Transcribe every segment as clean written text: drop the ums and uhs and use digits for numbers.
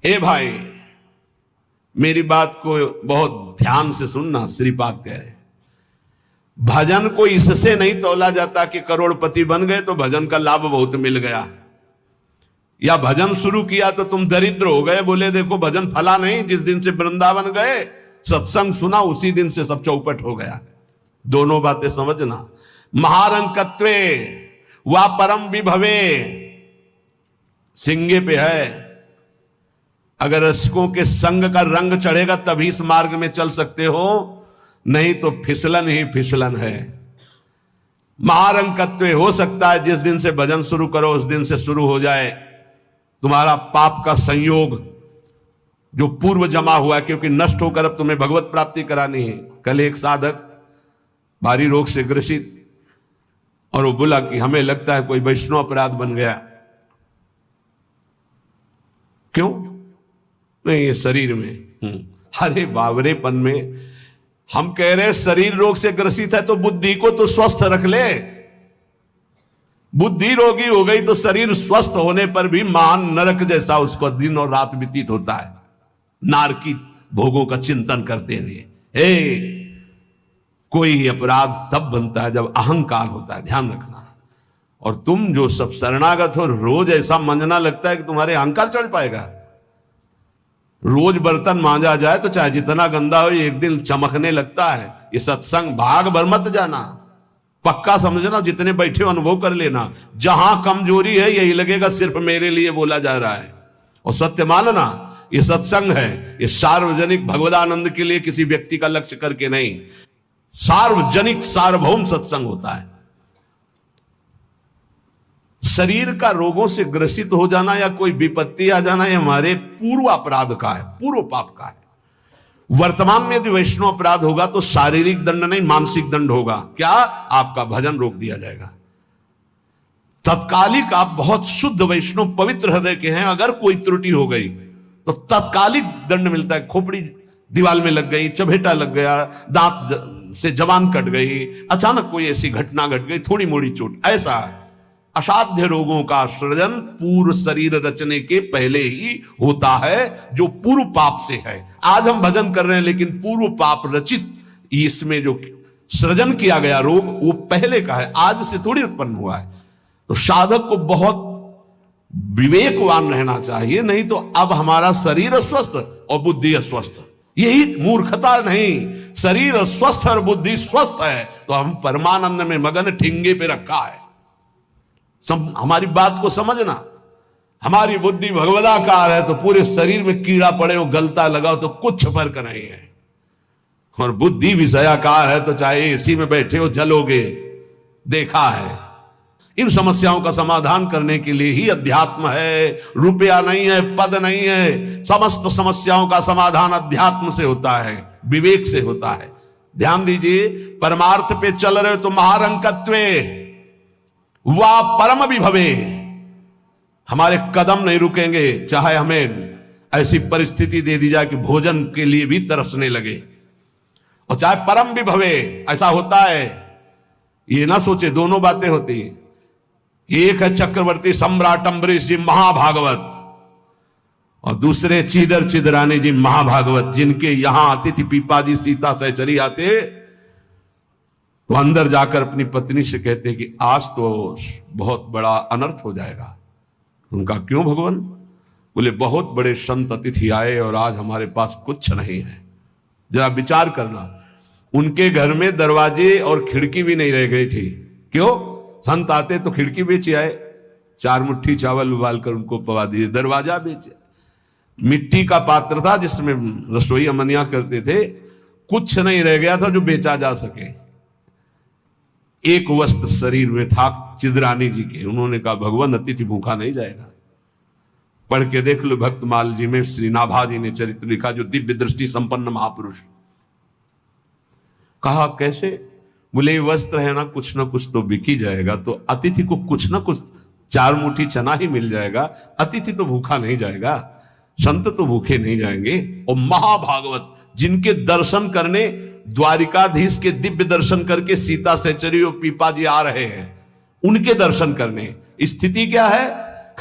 ए भाई, मेरी बात को बहुत ध्यान से सुनना। श्रीपाद कह रहे भजन को इससे नहीं तौला जाता कि करोड़पति बन गए तो भजन का लाभ बहुत मिल गया, या भजन शुरू किया तो तुम दरिद्र हो गए। बोले देखो भजन फला नहीं, जिस दिन से वृंदावन गए सत्संग सुना उसी दिन से सब चौपट हो गया। दोनों बातें समझना। महारंकत्वे वा परम विभवे सिंगे पे है। अगर रसिकों के संग का रंग चढ़ेगा तभी इस मार्ग में चल सकते हो, नहीं तो फिसलन ही फिसलन है। महारंकत्व हो सकता है जिस दिन से भजन शुरू करो उस दिन से शुरू हो जाए तुम्हारा पाप का संयोग जो पूर्व जमा हुआ है, क्योंकि नष्ट होकर अब तुम्हें भगवत प्राप्ति करानी है। कल एक साधक भारी रोग से ग्रसित, और वो बोला कि हमें लगता है कोई वैष्णव अपराध बन गया। क्यों? नहीं, ये शरीर में। अरे बावरेपन में हम कह रहे शरीर रोग से ग्रसित है तो बुद्धि को तो स्वस्थ रख ले। बुद्धि रोगी हो गई तो शरीर स्वस्थ होने पर भी महान नरक जैसा उसको दिन और रात व्यतीत होता है, नारकी भोगों का चिंतन करते हुए। कोई अपराध तब बनता है जब अहंकार होता है, ध्यान रखना। और तुम जो सब शरणागत हो, रोज ऐसा मंजना लगता है कि तुम्हारे अहंकार चढ़ पाएगा। रोज बर्तन मांजा जाए तो चाहे जितना गंदा हो एक दिन चमकने लगता है। ये सत्संग भाग भर मत जाना, पक्का समझना। जितने बैठे हो अनुभव कर लेना, जहां कमजोरी है यही लगेगा सिर्फ मेरे लिए बोला जा रहा है। और सत्य मानना, ये सत्संग है, ये सार्वजनिक भगवदानंद के लिए किसी व्यक्ति का लक्ष्य करके नहीं, सार्वजनिक सार्वभौम सत्संग होता है। शरीर का रोगों से ग्रसित हो जाना या कोई विपत्ति आ जाना ये हमारे पूर्व अपराध का है, पूर्व पाप का है। वर्तमान में यदि वैष्णव अपराध होगा तो शारीरिक दंड नहीं मानसिक दंड होगा। क्या? आपका भजन रोक दिया जाएगा। तत्कालिक आप बहुत शुद्ध वैष्णव पवित्र हृदय के हैं, अगर कोई त्रुटि हो गई तो तत्कालिक दंड मिलता है। खोपड़ी दीवार में लग गई, चबेटा लग गया, दांत से जबान कट गई, अचानक कोई ऐसी घटना घट गई, थोड़ी मोड़ी चोट, ऐसा असाध्य रोगों का सृजन पूर्व शरीर रचने के पहले ही होता है, जो पूर्व पाप से है। आज हम भजन कर रहे हैं लेकिन पूर्व पाप रचित इसमें जो सृजन किया गया रोग वो पहले का है, आज से थोड़ी उत्पन्न हुआ है। तो साधक को बहुत विवेकवान रहना चाहिए, नहीं तो अब हमारा शरीर अस्वस्थ और बुद्धि अस्वस्थ, यही मूर्खता नहीं। शरीर स्वस्थ और बुद्धि स्वस्थ है तो हम परमानंद में मगन ठिंगे पे रखा है। हमारी बात को समझना। हमारी बुद्धि भगवदाकार है तो पूरे शरीर में कीड़ा पड़े हो, गलता लगाओ तो कुछ फर्क नहीं है। और बुद्धि विषयाकार है तो चाहे एसी में बैठे हो जलोगे, देखा है। इन समस्याओं का समाधान करने के लिए ही अध्यात्म है, रुपया नहीं है, पद नहीं है। समस्त समस्याओं का समाधान अध्यात्म से होता है, विवेक से होता है। ध्यान दीजिए, परमार्थ पे चल रहे तो महारंकत्वे वा परम विभवे, हमारे कदम नहीं रुकेंगे चाहे हमें ऐसी परिस्थिति दे दी जाए कि भोजन के लिए भी तरसने लगे, और चाहे परम विभवे। ऐसा होता है, ये ना सोचे दोनों बातें होती हैं। एक है चक्रवर्ती सम्राट अम्बरीश जी महाभागवत, और दूसरे चीदर चिदरानी जी महाभागवत, जिनके यहां अतिथि पीपाजी सीता सहचरी आते तो अंदर जाकर अपनी पत्नी से कहते कि आज तो बहुत बड़ा अनर्थ हो जाएगा। उनका क्यों भगवान? बोले बहुत बड़े संत अतिथि आए और आज हमारे पास कुछ नहीं है। जरा विचार करना, उनके घर में दरवाजे और खिड़की भी नहीं रह गई थी। क्यों? संत आते तो खिड़की बेचे आए, 4 मुट्ठी चावल उबाल कर उनको पवा दिए, दरवाजा बेचे। मिट्टी का पात्र था जिसमें रसोई अमनिया करते थे, कुछ नहीं रह गया था जो बेचा जा सके। एक वस्त्र शरीर में था चिदरानी जी के। उन्होंने कहा भगवान अतिथि भूखा नहीं जाएगा। पढ़ के देख लो भक्तमाल जी में श्री नाभा जी ने चरित्र लिखा, जो दिव्य दृष्टि संपन्न महापुरुष। कहा कैसे? बोले वस्त्र है ना, कुछ ना कुछ तो बिक ही जाएगा, तो अतिथि को कुछ ना कुछ 4 मुट्ठी चना ही मिल जाएगा। अतिथि तो भूखा नहीं जाएगा, संत तो भूखे नहीं जाएंगे। और महाभागवत जिनके दर्शन करने द्वारिकाधीश के दिव्य दर्शन करके सीता सहचरी और पीपा जी आ रहे हैं, उनके दर्शन करने। स्थिति क्या है?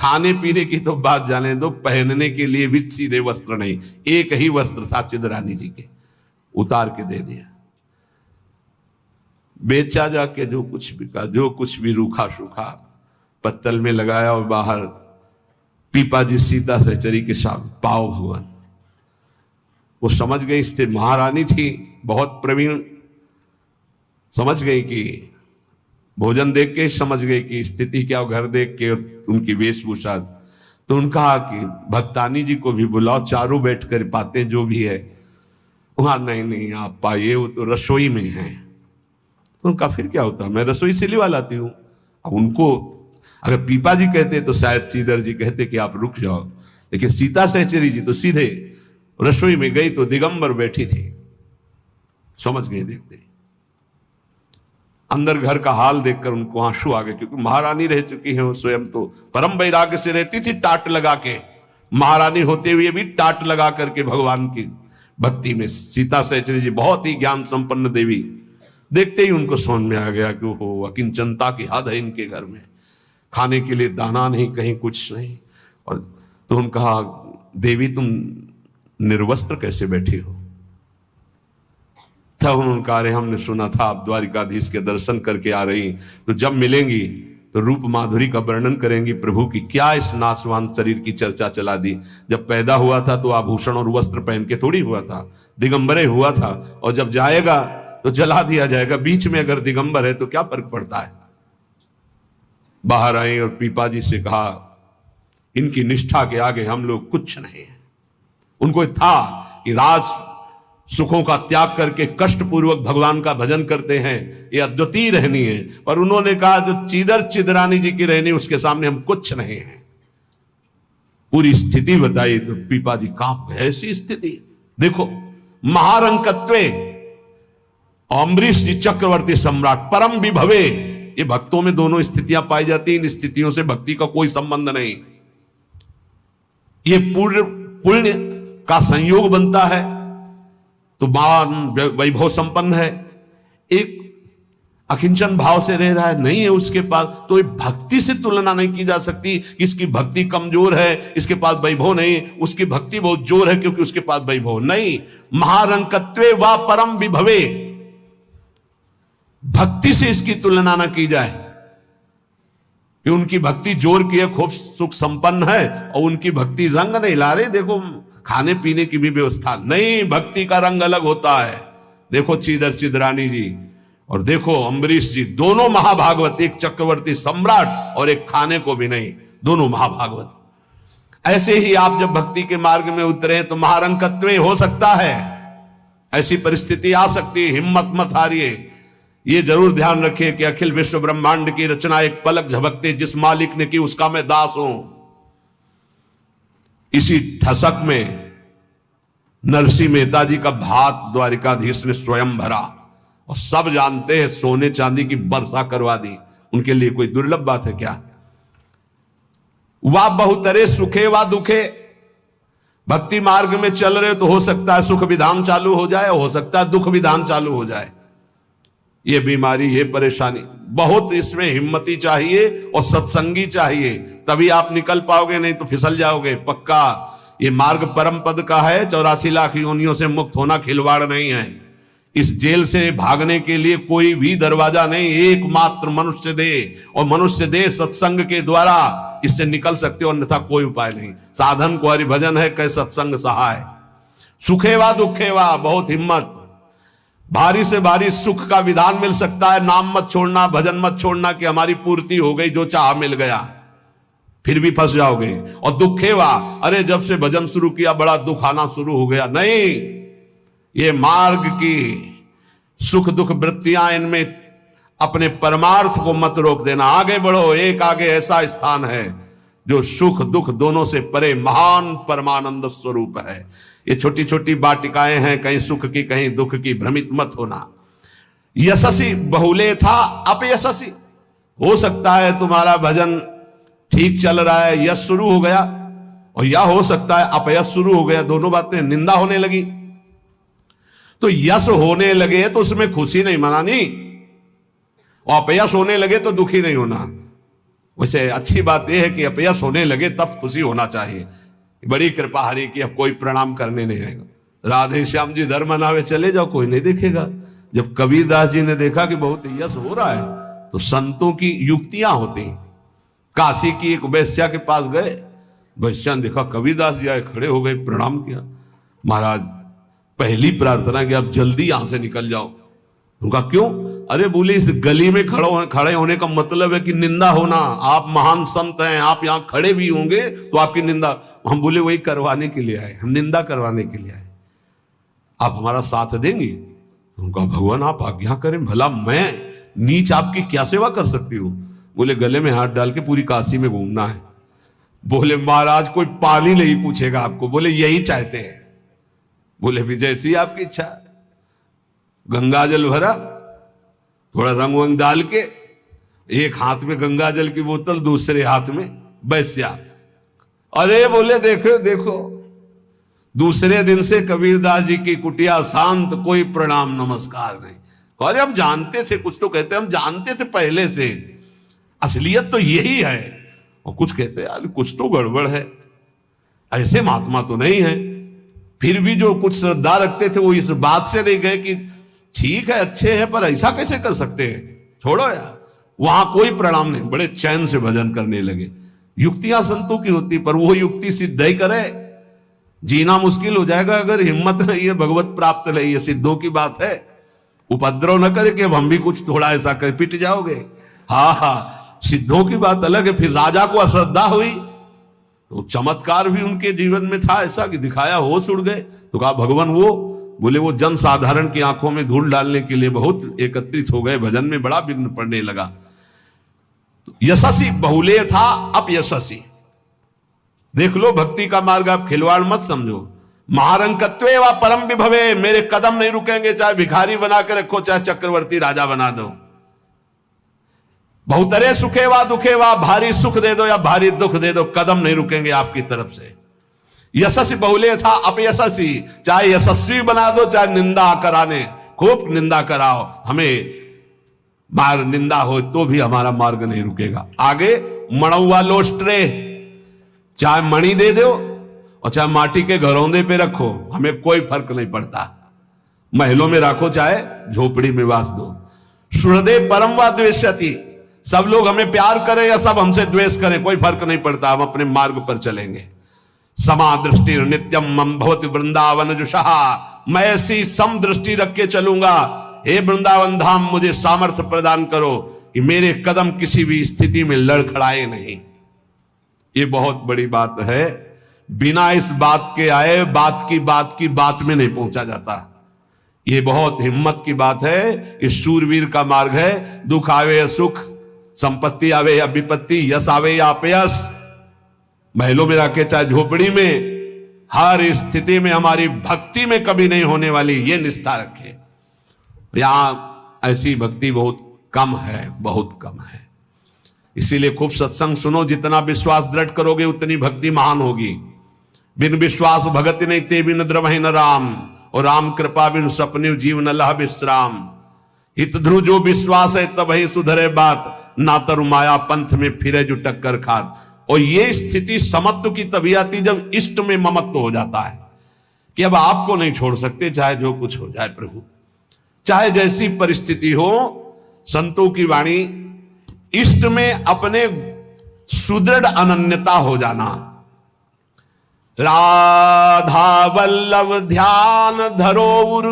खाने पीने की तो बात जाने दो, पहनने के लिए भी सीधे वस्त्र नहीं, एक ही वस्त्र था चिदरानी जी के, उतार के दे दिया। बेचा जाके जो कुछ बिका, जो कुछ भी रूखा सूखा पत्तल में लगाया और बाहर पीपा जी सीता सहचरी के साथ पाओ भगवान। वो समझ गई, स्थित महारानी थी, बहुत प्रवीण, समझ गई कि भोजन देख के समझ गई कि स्थिति क्या, घर देख के उनकी वेशभूषा। तो उनका कि भक्तानी जी को भी बुलाओ, चारों बैठ कर पाते जो भी है। वहां नहीं आप पाइए, वो तो रसोई में है। तो उनका फिर क्या होता, मैं रसोई से लिवा लाती हूं। अब उनको अगर पीपा जी कहते तो शायद चीदर जी कहते कि आप रुक जाओ, लेकिन सीता सहचरी जी तो सीधे रसोई में गई तो दिगंबर बैठी थी। समझ गए, देखते अंदर घर का हाल देखकर उनको आंसू आ गए, क्योंकि महारानी रह चुकी है वो स्वयं तो परम वैराग्य से रहती थी, टाट लगा के। महारानी होते हुए भी टाट लगा करके भगवान की भक्ति में। सीता सहचरी जी बहुत ही ज्ञान संपन्न देवी, देखते ही उनको समझ में आ गया कि वो अकिंचनता की हद है इनके घर में, खाने के लिए दाना नहीं, कहीं कुछ नहीं। और तो उन्होंने कहा, देवी तुम निर्वस्त्र कैसे बैठी हो? तब उन्होंने कहा, अरे हमने सुना था आप द्वारिकाधीश के दर्शन करके आ रही, तो जब मिलेंगी तो रूप माधुरी का वर्णन करेंगी प्रभु की। क्या इस नासवान शरीर की चर्चा चला दी? जब पैदा हुआ था तो आभूषण और वस्त्र पहन के थोड़ी हुआ था, दिगंबरे हुआ था, और जब जाएगा तो जला दिया जाएगा। बीच में अगर दिगंबर है तो क्या फर्क पड़ता है? बाहर आए और पीपा जी से कहा, इनकी निष्ठा के आगे हम लोग कुछ नहीं है। उनको था कि राज सुखों का त्याग करके कष्ट पूर्वक भगवान का भजन करते हैं, ये अद्वितीय रहनी है। पर उन्होंने कहा जो चीदर चिदरानी जी की रहनी, उसके सामने हम कुछ नहीं है। पूरी स्थिति बताई तो पीपा जी कांप गए। ऐसी स्थिति देखो, महारंकत्वे, अम्बरीश जी चक्रवर्ती सम्राट, परम विभवे, ये भक्तों में दोनों स्थितियां पाई जाती हैं। इन स्थितियों से भक्ति का कोई संबंध नहीं। ये पूर्ण पुण्य का संयोग बनता है तो मान वैभव संपन्न है। एक अकिंचन भाव से रह रहा है, नहीं है उसके पास, तो ये भक्ति से तुलना नहीं की जा सकती। इसकी भक्ति कमजोर है, इसके पास वैभव नहीं, उसकी भक्ति बहुत जोर है क्योंकि उसके पास वैभव नहीं। महारंकत्वे व परम विभवे, भक्ति से इसकी तुलना ना की जाए कि उनकी भक्ति जोर की है, खूब सुख संपन्न है, और उनकी भक्ति रंग नहीं ला रहे। देखो खाने पीने की भी व्यवस्था नहीं, भक्ति का रंग अलग होता है। देखो चीदर चिदरानी जी और देखो अम्बरीश जी, दोनों महाभागवत, एक चक्रवर्ती सम्राट और एक खाने को भी नहीं, दोनों महाभागवत। ऐसे ही आप जब भक्ति के मार्ग में उतरे तो महारंकत्व हो सकता है, ऐसी परिस्थिति आ सकती है। हिम्मत मत हारिए। ये जरूर ध्यान रखिए कि अखिल विश्व ब्रह्मांड की रचना एक पलक झपकते जिस मालिक ने की उसका मैं दास हूं। इसी ठसक में नरसिंह मेहता जी का भात द्वारिकाधीश ने स्वयं भरा, और सब जानते हैं सोने चांदी की वर्षा करवा दी। उनके लिए कोई दुर्लभ बात है क्या? वाह बहुतरे सुखे वा दुखे, भक्ति मार्ग में चल रहे तो हो सकता है सुख विधान चालू हो जाए, हो सकता है दुख विधान चालू हो जाए। ये बीमारी, ये परेशानी, बहुत इसमें हिम्मती चाहिए और सत्संगी चाहिए, तभी आप निकल पाओगे, नहीं तो फिसल जाओगे पक्का। ये मार्ग परम पद का है, 84 लाख योनियों से मुक्त होना खिलवाड़ नहीं है। इस जेल से भागने के लिए कोई भी दरवाजा नहीं, एकमात्र मनुष्य देह, और मनुष्य देह सत्संग के द्वारा इससे निकल सकते हो, अन्यथा कोई उपाय नहीं। साधन को हरिभजन है, कै सत्संग सहाय। सुखेवा दुखेवा, बहुत हिम्मत। भारी से भारी सुख का विधान मिल सकता है, नाम मत छोड़ना, भजन मत छोड़ना कि हमारी पूर्ति हो गई, जो चाह मिल गया, फिर भी फंस जाओगे। और दुखेवा, अरे जब से भजन शुरू किया बड़ा दुख आना शुरू हो गया। नहीं, ये मार्ग की सुख दुख वृत्तियां, इनमें अपने परमार्थ को मत रोक देना, आगे बढ़ो। एक आगे ऐसा स्थान है जो सुख दुख दोनों से परे महान परमानंद स्वरूप है। ये छोटी छोटी वाटिकाएं हैं, कहीं सुख की कहीं दुख की, भ्रमित मत होना। यशसी बहुले था अपयशसी, हो सकता है तुम्हारा भजन ठीक चल रहा है, यश शुरू हो गया, और या हो सकता है अपयश शुरू हो गया, दोनों बातें, निंदा होने लगी। तो यश होने लगे तो उसमें खुशी नहीं मनानी, और अपयश होने लगे तो दुखी नहीं होना। वैसे अच्छी बात यह है कि अपयश होने लगे तब खुशी होना चाहिए। बड़ी कृपा हरि की, अब कोई प्रणाम करने नहीं आएगा। राधे श्याम जी धर्म मनावे चले जाओ, कोई नहीं देखेगा। जब कबीरदास जी ने देखा कि बहुत यश हो रहा है तो संतों की युक्तियां होती हैं। काशी की एक वैश्या के पास गए, वैश्या ने देखा कबीरदास जी आए, खड़े हो गए, प्रणाम किया। महाराज पहली प्रार्थना कि आप जल्दी यहां से निकल जाओ। उनका क्यों? अरे बोले इस गली में खड़े होने का मतलब है कि निंदा होना। आप महान संत हैं, आप यहां खड़े भी होंगे तो आपकी निंदा। हम बोले वही करवाने के लिए आए, हम निंदा करवाने के लिए आए, आप हमारा साथ देंगे? उनका भगवान आप आज्ञा करें, भला मैं नीच आपकी क्या सेवा कर सकती हूँ? बोले गले में हाथ डाल के पूरी काशी में घूमना है। बोले महाराज कोई पानी नहीं पूछेगा आपको। बोले यही चाहते हैं। बोले भी जैसी आपकी इच्छा। गंगा जल भरा, थोड़ा रंग वंग डाल के, एक हाथ में गंगा जल की बोतल, दूसरे हाथ में वैश्या। अरे बोले देखो देखो, दूसरे दिन से कबीरदास जी की कुटिया शांत, कोई प्रणाम नमस्कार नहीं। अरे हम जानते थे, कुछ तो कहते हम जानते थे पहले से, असलियत तो यही है। और कुछ कहते यार कुछ तो गड़बड़ है, ऐसे महात्मा तो नहीं है। फिर भी जो कुछ श्रद्धा रखते थे वो इस बात से नहीं गए कि ठीक है अच्छे हैं पर ऐसा कैसे कर सकते हैं, छोड़ो यार। वहां कोई प्रणाम नहीं, बड़े चैन से भजन करने लगे। युक्तियां संतों की होती, पर वो युक्ति सिद्ध ही करे। जीना मुश्किल हो जाएगा अगर हिम्मत नहीं है, भगवत प्राप्त नहीं है, सिद्धों की बात है। उपद्रव न करे कि अब हम भी कुछ थोड़ा ऐसा कर पिट जाओगे। हाँ हाँ, सिद्धों की बात अलग है। फिर राजा को अश्रद्धा हुई तो चमत्कार भी उनके जीवन में था ऐसा कि दिखाया, होश उड़ गए। तो कहा भगवान वो, बोले वो जन साधारण की आंखों में धूल डालने के लिए बहुत एकत्रित हो गए, भजन में बड़ा विघ्न पड़ने लगा। तो यशस्वी बहुले था अपयशस्वी। देख लो भक्ति का मार्ग, आप खिलवाड़ मत समझो। महारंकत्वे व परम विभवे, मेरे कदम नहीं रुकेंगे, चाहे भिखारी बना के रखो, चाहे चक्रवर्ती राजा बना दो। बहुतरे सुखे वा दुखे वा, भारी सुख दे दो या भारी दुख दे दो, कदम नहीं रुकेंगे आपकी तरफ से। यशस्वी बहुले था अपयशस्वी, चाहे यशस्वी बना दो चाहे निंदा कराने, खूब निंदा कराओ, हमें मार निंदा हो तो भी हमारा मार्ग नहीं रुकेगा। आगे मणुआ लोस्ट्रे, चाहे मणि दे दो और चाहे माटी के घरौंदे पे रखो, हमें कोई फर्क नहीं पड़ता। महलों में रखो चाहे झोपड़ी में वास दो। सुहृदे परम व द्वेष्यति, सब लोग हमें प्यार करें या सब हमसे द्वेष करें, कोई फर्क नहीं पड़ता, हम अपने मार्ग पर चलेंगे। समा दृष्टि नित्यम मम भवति वृंदावन जुषहा, मैं ऐसी सम दृष्टि रख के चलूंगा। हे वृंदावन धाम, मुझे सामर्थ्य प्रदान करो कि मेरे कदम किसी भी स्थिति में लड़खड़ाए नहीं। ये बहुत बड़ी बात है। बिना इस बात के आए बात की बात में नहीं पहुंचा जाता। ये बहुत हिम्मत की बात है। इस शूरवीर का मार्ग है। दुख आवे या सुख, संपत्ति आवे या विपत्ति, यश आवे या अपयश, महलों में रखे चाहे झोपड़ी में, हर स्थिति में हमारी भक्ति में कभी नहीं होने वाली, ये निष्ठा रखे। यहां ऐसी भक्ति बहुत कम है, बहुत कम है। इसीलिए खूब सत्संग सुनो, जितना विश्वास दृढ़ करोगे उतनी भक्ति महान होगी। बिन विश्वास भगति नहीं ते बिन द्रवहि न राम, और राम कृपा बिन सपने जीव न लह विश्राम। हित ध्रुव जो विश्वास है तब ही सुधरे बात, ना तरु माया पंथ में फिरे जो टक्कर खात। और ये स्थिति समत्व की तभी आती जब इष्ट में ममत्व हो जाता है कि अब आपको नहीं छोड़ सकते, चाहे जो कुछ हो जाए प्रभु, चाहे जैसी परिस्थिति हो। संतों की वाणी, इष्ट में अपने सुदृढ़ अनन्यता हो जाना। राधा वल्लभ ध्यान धरोउर,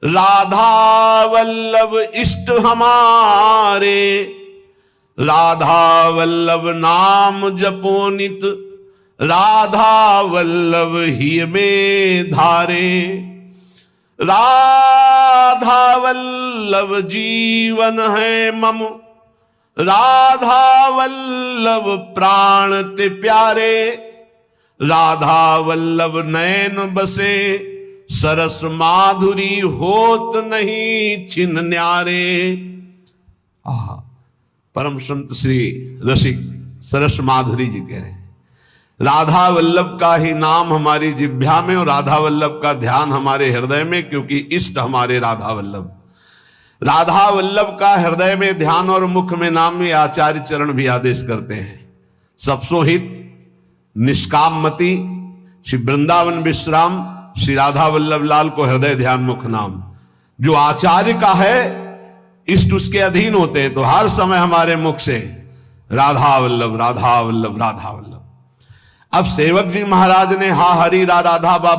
राधा वल्लभ इष्ट हमारे, राधा वल्लभ नाम जपो नित, राधा वल्लभ ही में धारे। राधा वल्लभ जीवन है मम, राधा वल्लभ प्राण ते प्यारे, राधा वल्लभ नयन बसे, सरस माधुरी होत नहीं छिन न्यारे। परम संत श्री रसिक सरस माधुरी जी कह रहे हैं, राधा वल्लभ का ही नाम हमारी जिह्वा में और राधा वल्लभ का ध्यान हमारे हृदय में, क्योंकि इष्ट हमारे राधा वल्लभ। राधा वल्लभ का हृदय में ध्यान और मुख में नाम में आचार्य चरण भी आदेश करते हैं। सबसो हित निष्काममति श्री वृंदावन विश्राम श्री राधा वल्लभ लाल को हृदय ध्यान मुख नाम। जो आचार्य का है इष्ट उसके अधीन होते हैं, तो हर समय हमारे मुख से राधा वल्लभ राधा वल्लभ राधा वल्लभ। अब सेवक जी महाराज ने हा हरि राधा बाबा